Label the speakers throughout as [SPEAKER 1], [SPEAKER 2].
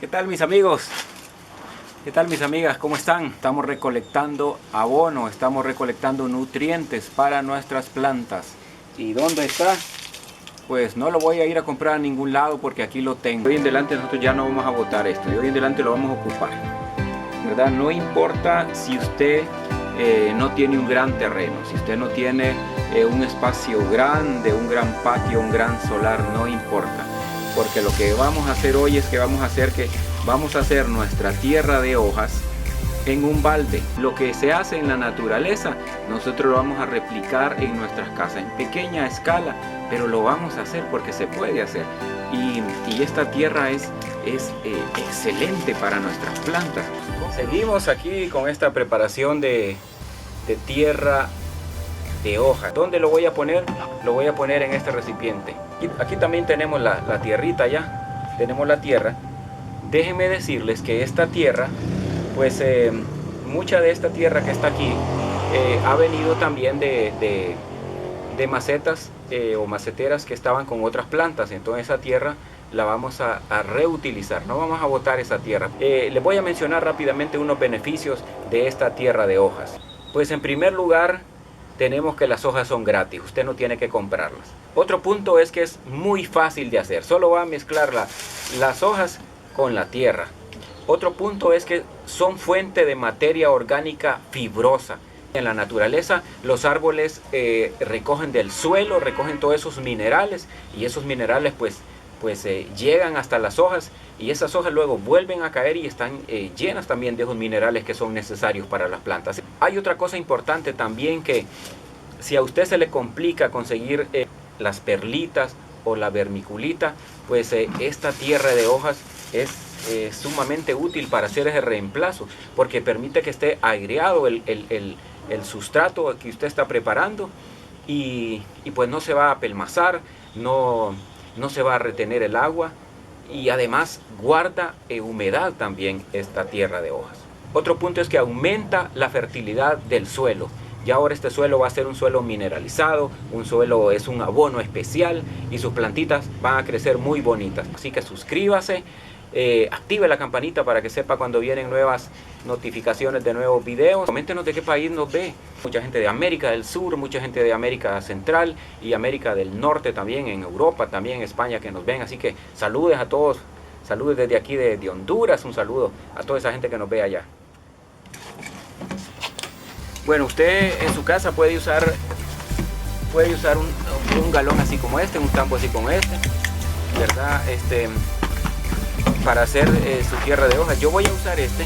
[SPEAKER 1] ¿Qué tal mis amigos? ¿Qué tal mis amigas? ¿Cómo están? Estamos recolectando abono, estamos recolectando nutrientes para nuestras plantas. ¿Y dónde está? Pues no lo voy a ir a comprar a ningún lado porque aquí lo tengo. De hoy en adelante nosotros ya no vamos a botar esto, de hoy en adelante lo vamos a ocupar, ¿verdad? No importa si usted no tiene un gran terreno, si usted no tiene un espacio grande, un gran patio, un gran solar, no importa. Porque lo que vamos a hacer hoy es que vamos a hacer nuestra tierra de hojas en un balde. Lo que se hace en la naturaleza, nosotros lo vamos a replicar en nuestras casas, en pequeña escala, pero lo vamos a hacer porque se puede hacer. Y esta tierra es excelente para nuestras plantas. Seguimos aquí con esta preparación de tierra de hoja. ¿Dónde lo voy a poner? Lo voy a poner en este recipiente. Aquí también tenemos la tierrita ya. Tenemos la tierra. Déjenme decirles que esta tierra, pues mucha de esta tierra que está aquí ha venido también de macetas o maceteras que estaban con otras plantas. Entonces esa tierra la vamos a reutilizar, no vamos a botar esa tierra. Les voy a mencionar rápidamente unos beneficios de esta tierra de hojas. Pues en primer lugar, tenemos que las hojas son gratis, usted no tiene que comprarlas. Otro punto es que es muy fácil de hacer, solo va a mezclar las hojas con la tierra. Otro punto es que son fuente de materia orgánica fibrosa. En la naturaleza los árboles recogen del suelo, recogen todos esos minerales y esos minerales pues llegan hasta las hojas y esas hojas luego vuelven a caer y están llenas también de esos minerales que son necesarios para las plantas. Hay otra cosa importante también, que si a usted se le complica conseguir las perlitas o la vermiculita, pues esta tierra de hojas es sumamente útil para hacer ese reemplazo, porque permite que esté aireado el sustrato que usted está preparando y pues no se va a apelmazar, no se va a retener el agua y además guarda humedad también esta tierra de hojas. Otro punto es que aumenta la fertilidad del suelo. Ya ahora este suelo va a ser un suelo mineralizado, es un abono especial y sus plantitas van a crecer muy bonitas. Así que suscríbase, active la campanita para que sepa cuando vienen nuevas notificaciones de nuevos videos. Coméntenos de qué país nos ve. Mucha gente de América del Sur, mucha gente de América Central y América del Norte también, en Europa, también en España que nos ven. Así que saludes a todos, saludos desde aquí de Honduras, un saludo a toda esa gente que nos ve allá. Bueno, usted en su casa puede usar un galón así como este, un tambo así como este, ¿verdad? Para hacer su tierra de hojas. Yo voy a usar este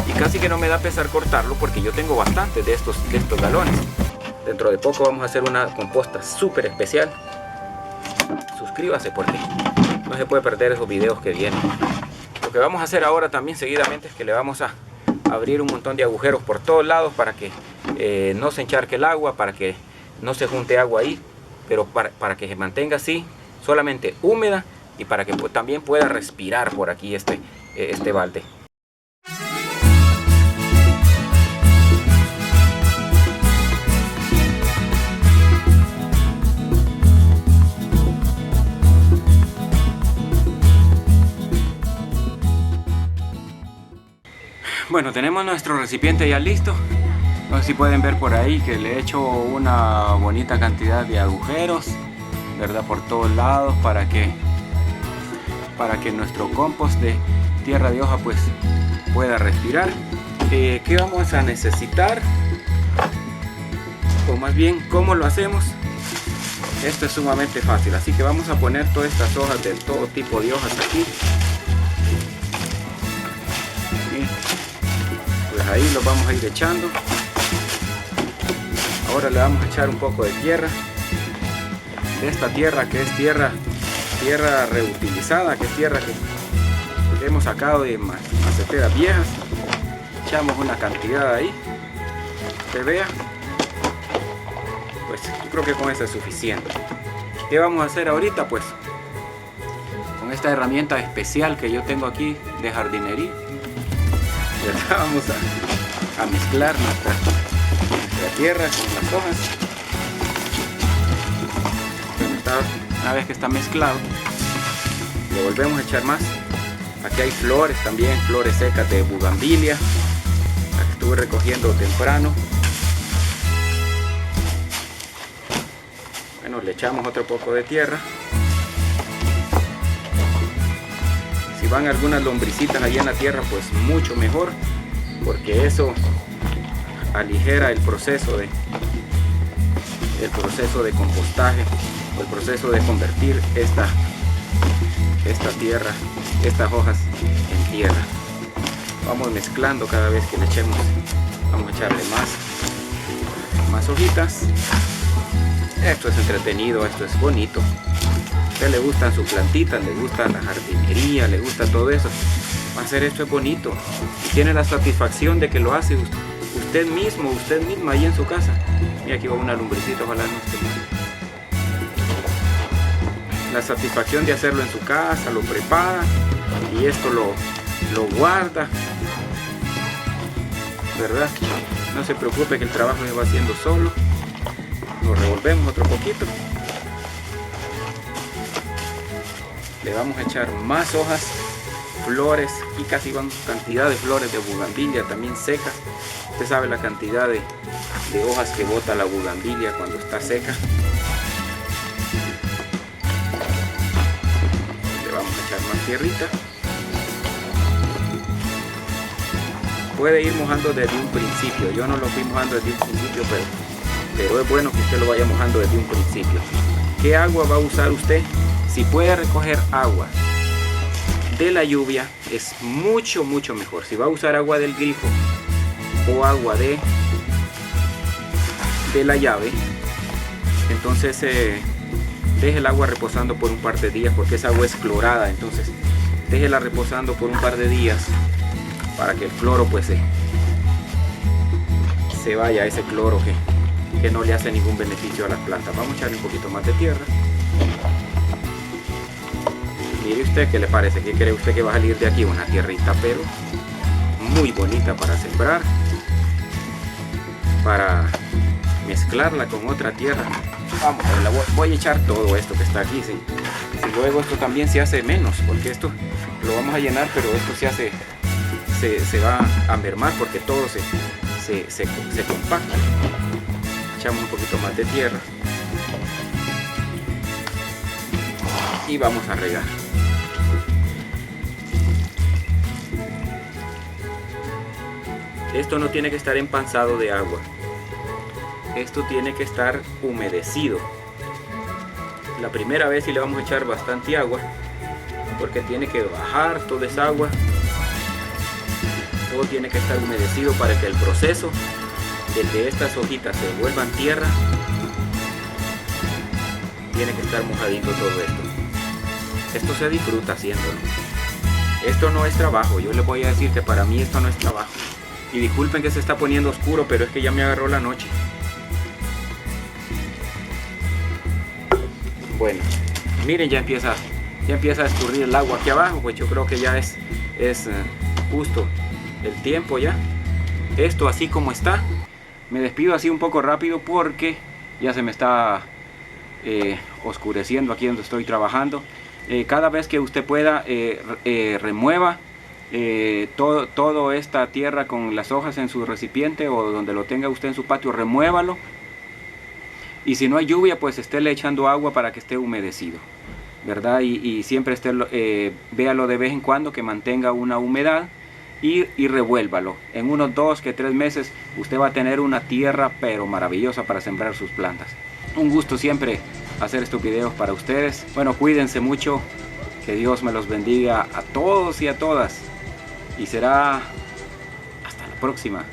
[SPEAKER 1] y casi que no me da pesar cortarlo porque yo tengo bastante de estos galones. Dentro de poco vamos a hacer una composta súper especial. Suscríbase porque no se puede perder esos videos que vienen. Lo que vamos a hacer ahora también seguidamente es que le vamos a abrir un montón de agujeros por todos lados para que no se encharque el agua, para que no se junte agua ahí, pero para que se mantenga así, solamente húmeda, y para que también pueda respirar por aquí este balde. Bueno, tenemos nuestro recipiente ya listo. No sé si pueden ver por ahí que le he hecho una bonita cantidad de agujeros, ¿verdad? Por todos lados para que nuestro compost de tierra de hoja pues pueda respirar. ¿Qué vamos a necesitar? O más bien, ¿cómo lo hacemos? Esto es sumamente fácil, así que vamos a poner todas estas hojas de todo tipo de hojas aquí. Pues ahí los vamos a ir echando. Ahora le vamos a echar un poco de tierra, de esta tierra que es tierra reutilizada, que es tierra que hemos sacado de maceteras viejas. Echamos una cantidad ahí, que vea, pues yo creo que con eso es suficiente. ¿Qué vamos a hacer ahorita? Pues con esta herramienta especial que yo tengo aquí de jardinería, vamos a mezclar nuestra tierra con las hojas. Una vez que está mezclado, le volvemos a echar más Aquí hay flores también, flores secas de bugambilia, las que estuve recogiendo temprano. Bueno, le echamos otro poco de tierra. Si van algunas lombricitas allí en la tierra, pues mucho mejor, porque eso aligera el proceso de compostaje, o el proceso de convertir esta tierra, estas hojas en tierra. Vamos mezclando cada vez que le echemos. Vamos a echarle más hojitas. Esto es entretenido, esto es bonito. A usted le gustan sus plantitas, le gusta la jardinería, le gusta todo eso. Hacer esto es bonito y tiene la satisfacción de que lo hace usted mismo, usted misma ahí en su casa. Y aquí va una lumbricita, ojalá no esté mal. La satisfacción de hacerlo en su casa, lo prepara y esto lo guarda, ¿verdad? No se preocupe que el trabajo se va haciendo solo. Lo revolvemos otro poquito. Le vamos a echar más hojas, flores, y casi van cantidad de flores de bugambilia también secas. Usted sabe la cantidad de hojas que bota la bugambilia cuando está seca. Le vamos a echar más tierrita. Puede ir mojando desde un principio. Yo no lo fui mojando desde un principio, pero es bueno que usted lo vaya mojando desde un principio. ¿Qué agua va a usar usted? Si puede recoger agua de la lluvia, es mucho mejor. Si va a usar agua del grifo o agua de la llave, entonces deje el agua reposando por un par de días, porque esa agua es clorada. Entonces déjela reposando por un par de días para que el cloro pues se vaya, ese cloro que no le hace ningún beneficio a las plantas. Vamos a echarle un poquito más de tierra. Mire usted qué le parece, qué cree usted que va a salir de aquí, una tierrita pero muy bonita para sembrar, para mezclarla con otra tierra. Vamos, voy a echar todo esto que está aquí, ¿sí? Si luego esto también se hace menos, porque esto lo vamos a llenar, pero esto se va a mermar porque todo se compacta. Echamos un poquito más de tierra y vamos a regar. Esto no tiene que estar empanzado de agua, esto tiene que estar humedecido. La primera vez sí le vamos a echar bastante agua, porque tiene que bajar toda esa agua. Todo tiene que estar humedecido para que el proceso de que estas hojitas se vuelvan tierra, tiene que estar mojadito todo esto. Esto se disfruta haciéndolo. Esto no es trabajo, yo les voy a decir que para mí esto no es trabajo. Y disculpen que se está poniendo oscuro, pero es que ya me agarró la noche. Bueno, miren, ya empieza a escurrir el agua aquí abajo, pues yo creo que ya es justo el tiempo ya. Esto así como está. Me despido así un poco rápido porque ya se me está oscureciendo aquí donde estoy trabajando. Cada vez que usted pueda, remueva toda esta tierra con las hojas en su recipiente o donde lo tenga usted en su patio, remuévalo. Y si no hay lluvia, pues estéle echando agua para que esté humedecido, ¿verdad? Y siempre véalo de vez en cuando que mantenga una humedad y revuélvalo. En unos 2 que 3 meses usted va a tener una tierra pero maravillosa para sembrar sus plantas. Un gusto siempre hacer estos videos para ustedes. Bueno, cuídense mucho, que Dios me los bendiga a todos y a todas. Y será hasta la próxima.